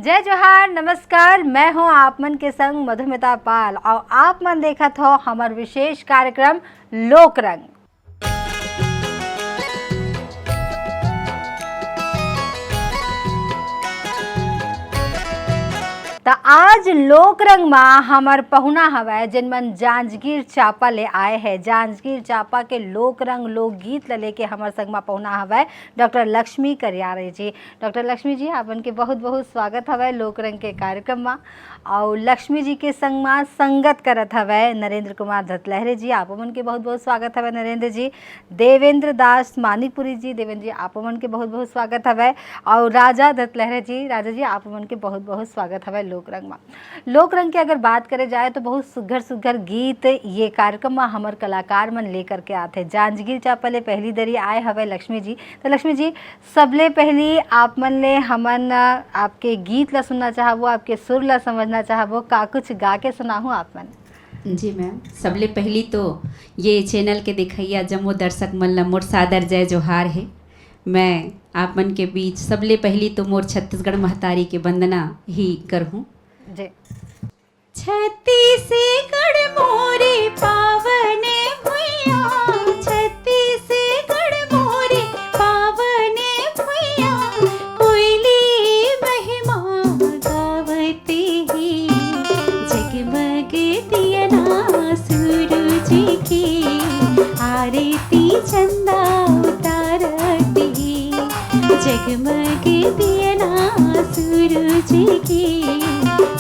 जय जोहार, नमस्कार। मैं हूं आप मन के संग मधुमिता पाल और आप मन देखत हो हमार विशेष कार्यक्रम लोक रंग। तो आज लोक रंग में हमार पहुना हवै जिनमन जांजगीर चांपा ले आए हैं। जांजगीर चांपा के लोक रंग लोकगीत लेके हमार संग में पहुना हवै डॉक्टर लक्ष्मी करियारे जी। डॉक्टर लक्ष्मी जी, आपन के बहुत बहुत स्वागत हवै लोक रंग के कार्यक्रम में। और लक्ष्मी जी के संग में संगत करत हवै नरेंद्र कुमार धतलहरे जी। आप मन के बहुत बहुत स्वागत हवै नरेंद्र जी। देवेंद्र दास मानिकपुरी जी, देवेंद्र जी आप मन के बहुत बहुत स्वागत हवै। और राजा धतलहरे जी, राजा जी आप मन के बहुत बहुत स्वागत हवै लोक रंग में। लोक रंग की अगर बात करे जाए तो बहुत सुघर सुघर गीत ये कार्यक्रम में हमार कलाकार मन लेकर के आते। जांजगीर चांपा ले पहली दरी आए हवे लक्ष्मी जी। तो लक्ष्मी जी, सबले पहली आप मन ले हमन आपके गीत ला सुनना चाहबो, आपके सुर ला समझना चाहबो, का कुछ गा के सुनाहूँ आप मन? जी मैम, सबले पहली तो ये चैनल के देखैया जम्मो दर्शक मन ला मोर सादर जय जोहार है। मैं आप मन के बीच सबले पहली तो मोर छत्तीसगढ़ महतारी के वंदना ही करहूँ। जी। छत्तीसगढ़ मोरे पावने भुइया, छत्तीसगढ़ मोरे पावने भुइया, कोयली महिमा गावते ही, जगमग दियना सूरज की, आरती चंदा उतारती ही, जगमग दियना सूरज की,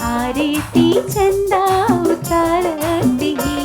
आरती चंदा उतारती ही।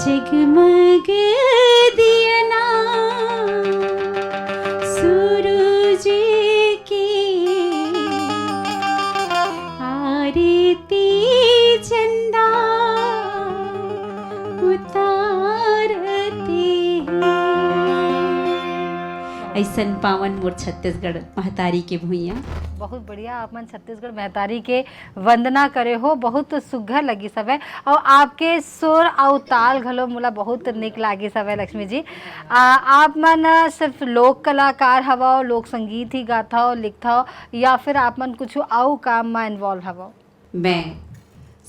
जगमग दियना सूरज की, आरती चंदा उतारती है। ऐसन पावन मोर छत्तीसगढ़ महतारी के भुइया। बहुत बढ़िया, आप मन छत्तीसगढ़ महतारी के वंदना करे हो, बहुत सुघर लगी सब है। और आपके सुर और ताल घलो मोला बहुत निक लागी सब है लक्ष्मी जी। आप मन सिर्फ लोक कलाकार हवो, लोक संगीत ही गाथा हो, लिखता हो, या फिर आप मन कुछ और काम में इन्वॉल्व हवो? मैं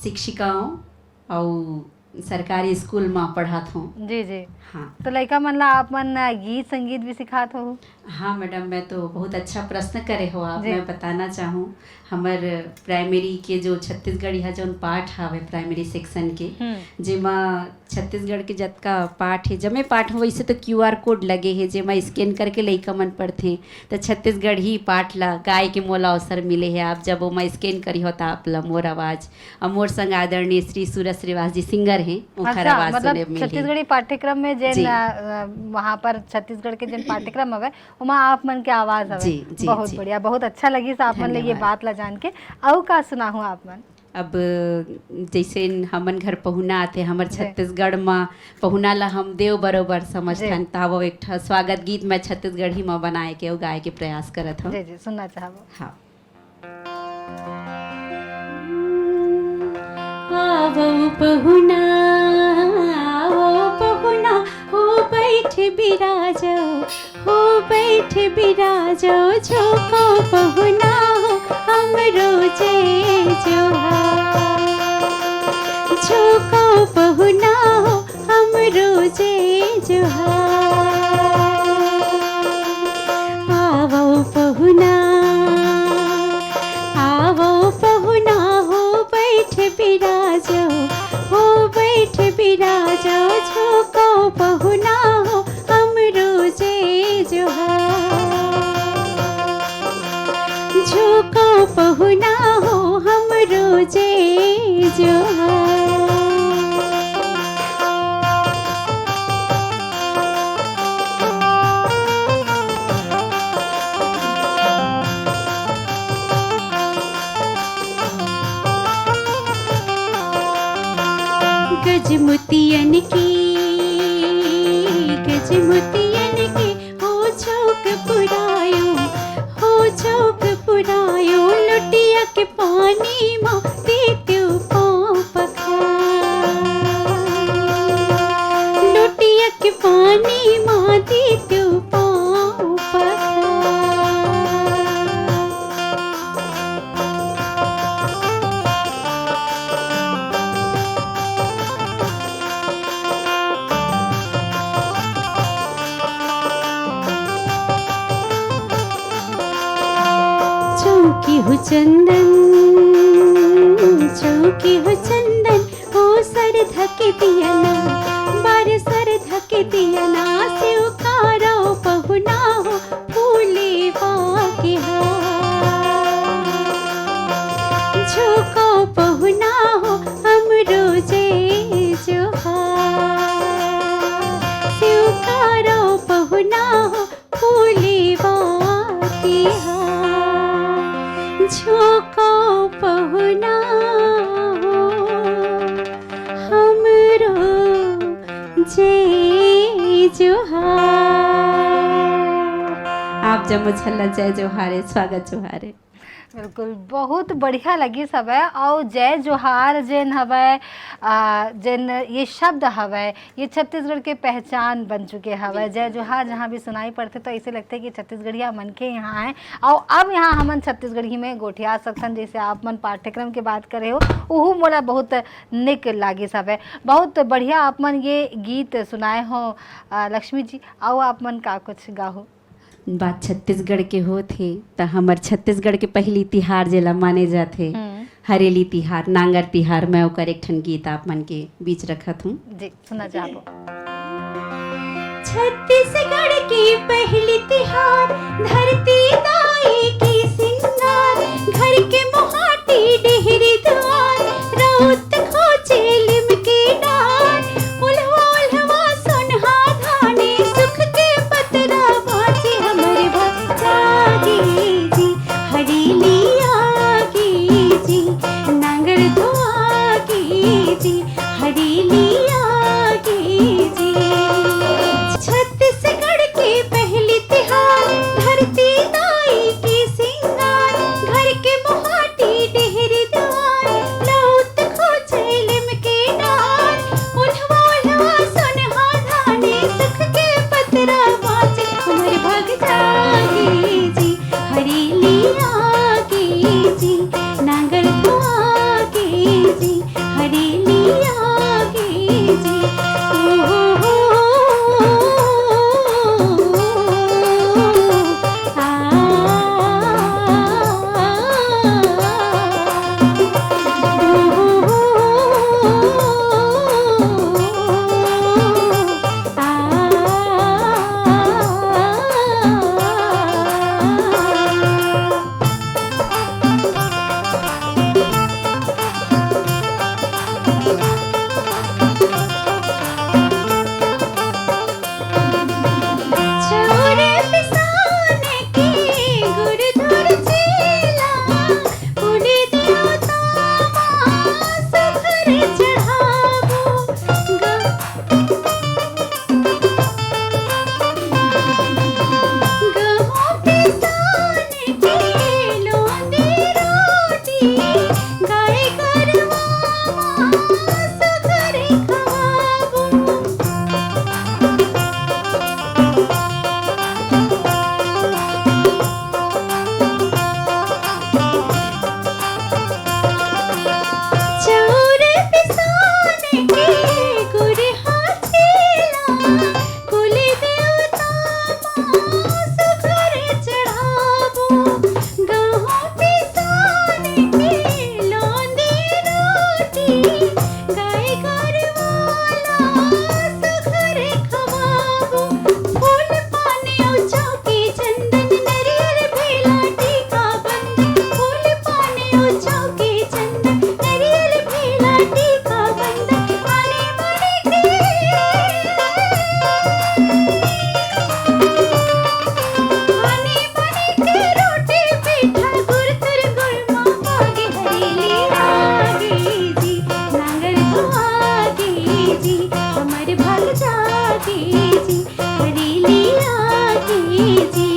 शिक्षिका हूँ और सरकारी स्कूल में पढ़ात हूँ। जी जी। हाँ। तो लड़का मन ला आप मन गीत संगीत भी सिखात हो? हाँ मैडम, मैं तो बहुत अच्छा प्रश्न करे हो आप। जी। मैं बताना चाहूँ हमर प्राइमरी के जो छत्तीसगढ़ यहाँ जौन पाठ हवे प्राइमरी सेक्शन के, जेमा छत्तीसगढ़ के जतका पाठ है जमे पाठ हो, वैसे तो QR कोड लगे है जेमा स्कैन करके लइका मन पढ़थे। तो छत्तीसगढ़ ही पाठ ला गाय के मोला अवसर मिले है। आप जब ओमा स्कैन करी हो तो आप ला मोर आवाज़ और मोर संग आदरणीय श्री सूरज श्रीवास जी सिंगर हैं ओकर आवाज सुने मतलब मिली। छत्तीसगढ़ी पाठ्यक्रम में जी। जेन वहाँ पर छत्तीसगढ़ के जेन पाठ्यक्रम हवे उमा आप मन के आवाज हवे। जी, जी, बहुत जी। बढ़िया, बहुत अच्छा लगी आप मन ले ये धन्यवाद। बात ला जान के। और का सुनाहू आप मन? अब जैसे हमन घर पहुना आते हमर जी। छत्तीसगढ़ में पहुना ला हम देव बरोबर समझथन, जी। तावो एक ठा स्वागत गीत मैं छत्तीसगढ़ी में बनाए के और गाए के प्रयास करत हूँ। जी जी, सुनना चाहबो। हाँ। आवो पहुना, आवो पहुना, हो बैठ बिराजो, हो बैठ बिराजो, झोंको पहुना हो हमरो जय जोहार, झोंको पहुना हो हमरो जय जोहार। आवो पहुना, आवो पहुना, हो बैठ बिराजो, हो बैठ बिराजो, झोंको पहुना हो हमरो जय जोहार, झोंको पहुना हो हमरो जय जोहार। गजमुतियन की, गजमुतियन की, हो चौक पुरायो, हो चौक पुरायो, लुटिया के पानी माँ देत्यो पाँव पखार, लुटिया के पानी माँ देत्यो पाँव पखार। चौकी हो चंदन, चौकी हो चंदन, हो सर धके दिया ना, बार सर धके दिया ना, स्वीकारो पहुना हो फूले बाके हार, झोंको पहुना हो हमरो जय जोहार, स्वीकारो पहुना हो फूले बाके हार, झोंको पहुना हो हमरो जय जोहार। आप जब मुझल्ला जय जोहारे, स्वागत जोहारे। बिल्कुल, बहुत बढ़िया लगी सब है। और जय जोहार जेन हवे, जेन ये शब्द हवे, ये छत्तीसगढ़ के पहचान बन चुके हवे। जय जोहार जहाँ भी सुनाई पड़ते तो ऐसे लगते कि छत्तीसगढ़िया मन के यहाँ हैं। और अब यहाँ हमन छत्तीसगढ़ी में गोठिया सकथन, जैसे आप मन पाठ्यक्रम के बात करे हो, वहू मोला बहुत निक लागी सब है। बहुत बढ़िया आप मन ये गीत सुनाए हो लक्ष्मी जी। और आप मन का कुछ गाहो? बात छत्तीसगढ़ के होथे त हमर छत्तीसगढ़ के पहली तिहार जेला माने जाथे हरेली तिहार, नांगर तिहार, मैं ओकर एक ठन गीत आप मन के बीच रखत हूँ। जी, सुना चाहबो। छत्तीसगढ़ की पहली तिहार, धरती दाई की सिंगार, घर के मोहाटी डेहरी द्वार, राउत खोचे लिमके डार, उल्हवा उल्हवा सुनहा धाने, सुख के पतरा बाजे हमरे भक्तागी जी, हरेली आगी जी, नांगर धुआगी जी, हरेली आगी जी। छत्तीसगढ़ की पहली तिहार, धरती दाई की सिंगार, घर के मोहाटी डेहरी गाय गरवाला सुघर खवाबो फूल पाने और चौकी चंदन नरियल भेला टीका बंद फूल पाने और चौकी चंदन नरियल भेला टीका बंद आने बड़े के आने बड़े के रोटी पीठा गुर तुर गुर माँ आगे हरेली आगे जी नांगर तो आगे जी हमर भग जागे जी हरेली आगे जी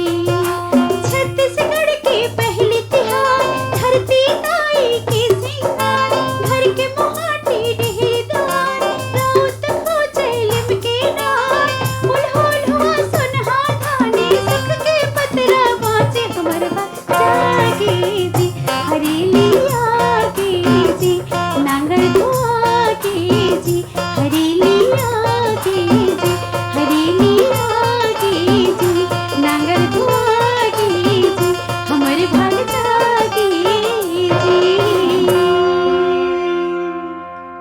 छत्तीसगढ़ के पहली तिहार धरती ताई के सिंगार घर के मोहाटी डेहरी द्वार राउत को चैलिम के नार उल्होल हुआ सुनहा धाने सुख के पतरा बाँचे हमर भग जागे जी हरेली आगे जी नांगर तो आगे जी हरेली आगे जी हरेली आगे जी नांगर तो आगे जी हमर भग जागे जी।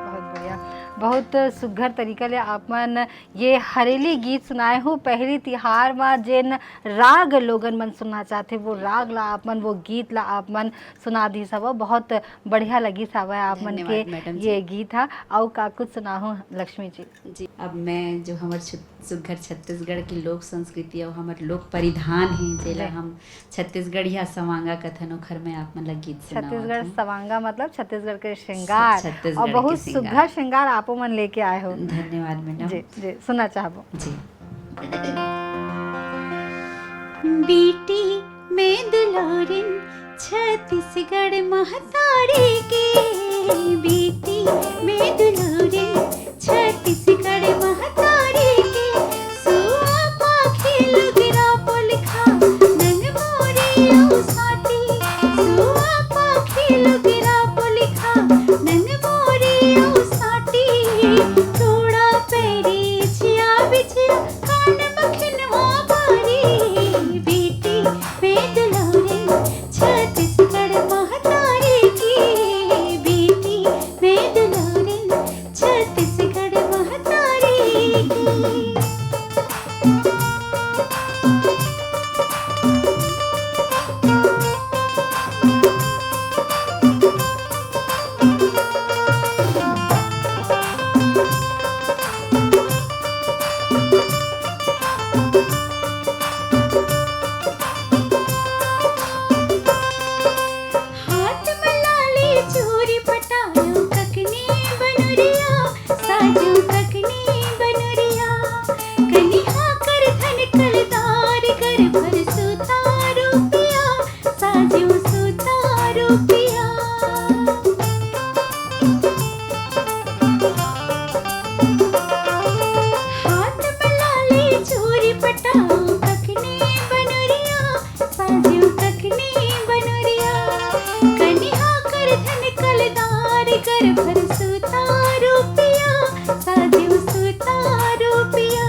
बहुत बढ़िया, बहुत सुघर तरीका ले आपमन ये हरेली गीत सुनाए हो। पहली तिहार में जेन राग लोगन मन सुनना चाहते वो राग ला आपमन वो गीत ला आपमन सुना दी सब बहुत बढ़िया लगी सब आपमन धन्यवाद के मैडम जी। ये गीत है और का कुछ सुनाहो लक्ष्मी जी। जी अब मैं जो हमार सुघर छत्तीसगढ़ की लोक संस्कृति और हमार लोक परिधान है जेला हम छत्तीसगढ़िया सवांगा कथन ओखर में आप मन ला गीत सुनावत छत्तीसगढ़ हूँ। सवांगा मतलब छत्तीसगढ़ के श्रृंगार छत्तीसगढ़ और के बहुत श्रृंगार। सुघर श्रृंगार आपो मन लेके आए हो। धन्यवाद मैडम जी जी सुना चाहबो। जी बेटी मैं दुलारिन छत्तीसगढ़ महतारी के बेटी मैं दुलारिन छत्तीसगढ़ महतारी के सुआ पाखी लुगरा पुलखा नंग मोरी औ साटी सुआ पाखी लुगरा पुलखा नंग मोरी औ साटी थोड़ा पैरी छिया बिछिया कान मखनवा बारी बेटी मैं दुलारिन छत्तीसगढ़ महतारी की बेटी मैं दुलारिन छत्तीसगढ़ महतारी की। हाथ मलाली चूरी पटायो ककनी बनुरिया साजो ककनी बनुरिया कनिहा कर धन कलदार कर भर सुतारो पिया साजो सुतारो पिया हाथ मलाली चूरी पटाओ ककनी बनुरिया साजो ककनी बनुरिया कनिहा कर धन कलदार कर भर सुतारो पिया साजो सुतारो पिया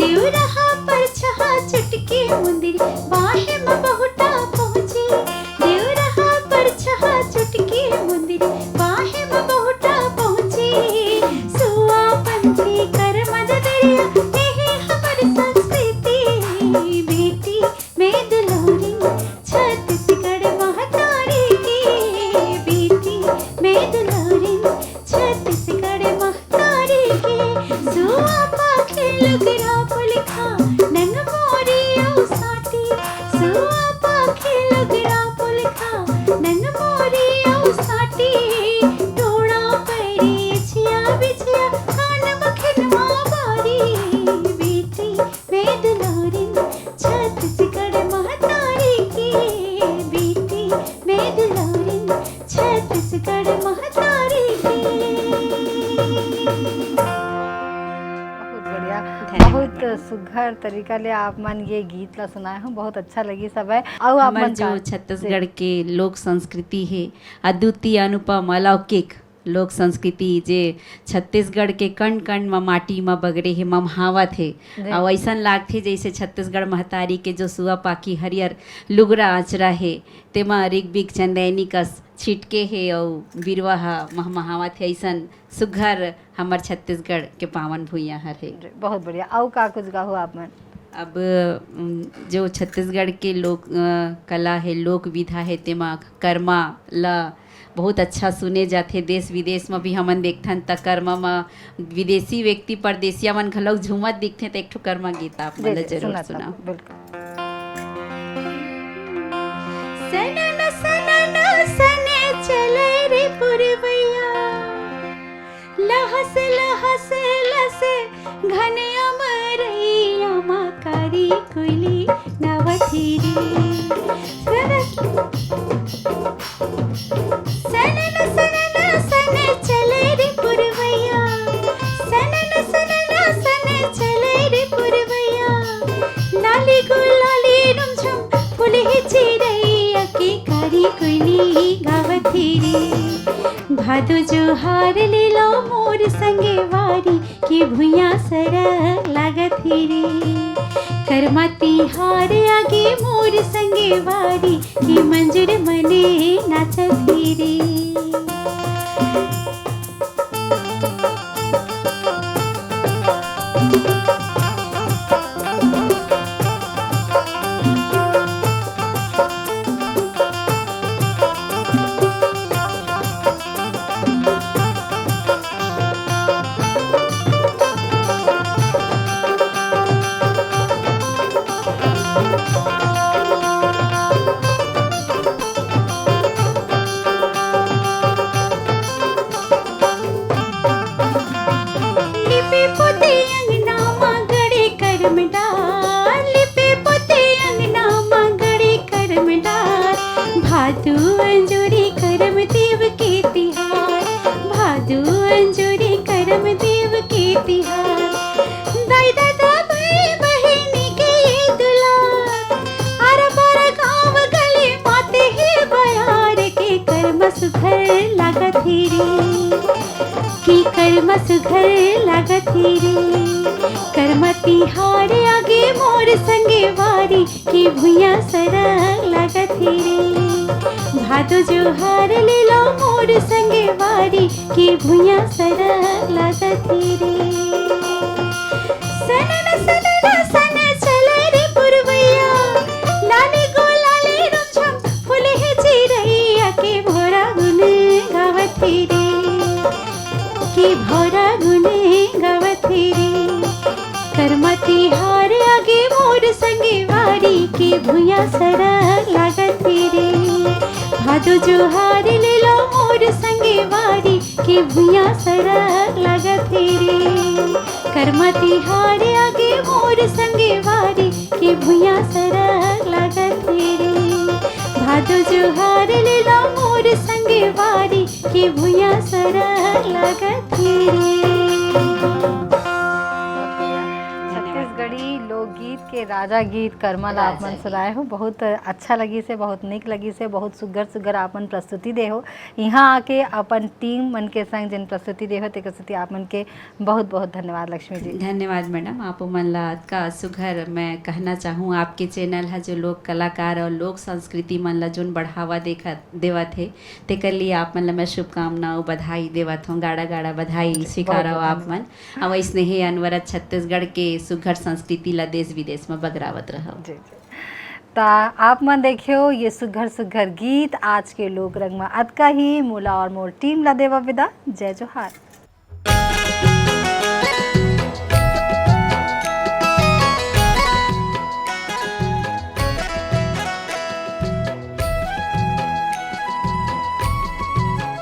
देव रहा पर छहा चुटकी मुंदरी बाहे में बहुटा पहुंची देव रहा पर छहा चुटकी मुंदरी बाहे में बहुटा पहुंची सुआ पंथी कर मददरिया यही हमर संस्कृति बेटी मैं दुलारिन छत्तीसगढ़ महतारी की बेटी मैं दुलारिन छत्तीसगढ़ महतारी की सुआ पाखे लुगरा पुलखा नंग मोरी औ साटी सुआ पाखे लुगरा पुलखा नंग मोरी औ साटी टोड़ा पैरी छिया बिछिया कान मखनवा बारी बेटी मैं दुलारिन छत्तीसगढ़ महतारी की बेटी मैं दुलारिन छत्तीसगढ़ महतारी की। बहुत बढ़िया, धन्यवाद बहुत सुघर तरीका ले आप मन ये गीत ला सुनाए हो। बहुत अच्छा लगी सब है। और आप हमार मन जो का छत्तीसगढ़ के लोक संस्कृति है अद्वितीय अनुपम अलौकिक लोक संस्कृति जे छत्तीसगढ़ के कण कण में माटी में बगरे हे ममहावत हे जी। और ऐसन लागथे जैसे छत्तीसगढ़ महतारी के जो सुआ पाकी हरियर लुगरा आचरा हे तेमा ऋग्विक चंदैनी कस छिटके है और बिरवा हा महमहावत है ऐसन सुघर हमर छत्तीसगढ़ के पावन भूइयाँ हर है। बहुत बढ़िया। और का कुछ गाहो आप मन? अब जो छत्तीसगढ़ के लोक कला है, लोक विधा है, तेमा कर्मा ला बहुत अच्छा सुने जाते। देश विदेश में भी हमन देखथन त कर्मा में विदेशी व्यक्ति परदेसिया मन घलोक झूमत दिखथे। तो एक ठो कर्मा गीत आप मन ला जरूर सुना। सनन सनन सने चले रे पुरवैया, लहस लहस लसे घने अमरैया, माकारी कुली नवथीरी। सनन सनन सने चले रे पुरवैया, सनन सनन सने चले रे पुरवैया, लाली गुलाली रुमझुम फुलही चिरैया की कारी कुली गावथीरी। भादो जोहार ले लो मोर संगे वारी, की भुइया सर लागथीरी। करमती हार आगे मोर संगे वारी, की मंजूर मने नाचथीरी। लिपि पोते अंगना मां गड़े करम डार, लिपि पोते अंगना मां गड़े करम डार। भादु अंजोरी करम देव के तिहार, भादु अंजोरी करम देव के तिहार। दाई दादा भाई बहिनी के ये दुलार, आर पार गाँव गली माते ही बयार के कर्म सुधर लागथीरी, की कर्म सुघर लागथीरी। करमती हार आगे मोर संगे वारी, की भुइया सरग लागथीरी। भादो जोहार ले लो मोर संगे वारी, की भुइया सरग लागथीरी। सनन सनन सने चले रे पुरवैया, लाली गुलाली रुमझुम फुलही चिरैया, के भोरा गुन गावथीरी, की भोरा गुने गावथीरी। करमती हार आगे मोर संगे वारी, की भुइया सरग लागथीरी। भादो जोहार ले लो मोर संगे वारी, की भुइया सरग लागथीरी। करमती हार आगे मोर संगे वारी, की भुइया सरग लागथीरी। भादो जोहार ले लो मोर संगे वारी, की भुइया सरग लागथीरी। छत्तीसगढ़ी लोकगीत के राजा गीत कर्मल आप मन सुनाए हो। बहुत अच्छा लगी से, बहुत निक लगी से, बहुत सुगर सुगर आपन प्रस्तुति दे हो। यहाँ आके अपन टीम मन के संग जिन प्रस्तुति दे हो ते प्रस्तुति आप मन के बहुत बहुत धन्यवाद लक्ष्मी जी। धन्यवाद मैडम। आप मन ला का सुघर मैं कहना चाहूँ, आपके चैनल है जो लोक कलाकार और लोक संस्कृति मन ला जोन बढ़ावा देवत है, तेकर लिए आप मन ला मैं शुभकामना और बधाई देवत हूँ। गाड़ा गाड़ा बधाई स्वीकार हो आप मन। और वैसने ही अनवरत छत्तीसगढ़ के सुघर संस्कृति ला देश विदेश में बगरावत रहो। जी जी। ता आप मन देखियो ये सुघर सुघर गीत आज के लोक रंग में अतका ही। मोला और मोर टीम ला देवा विदा। जय जोहार।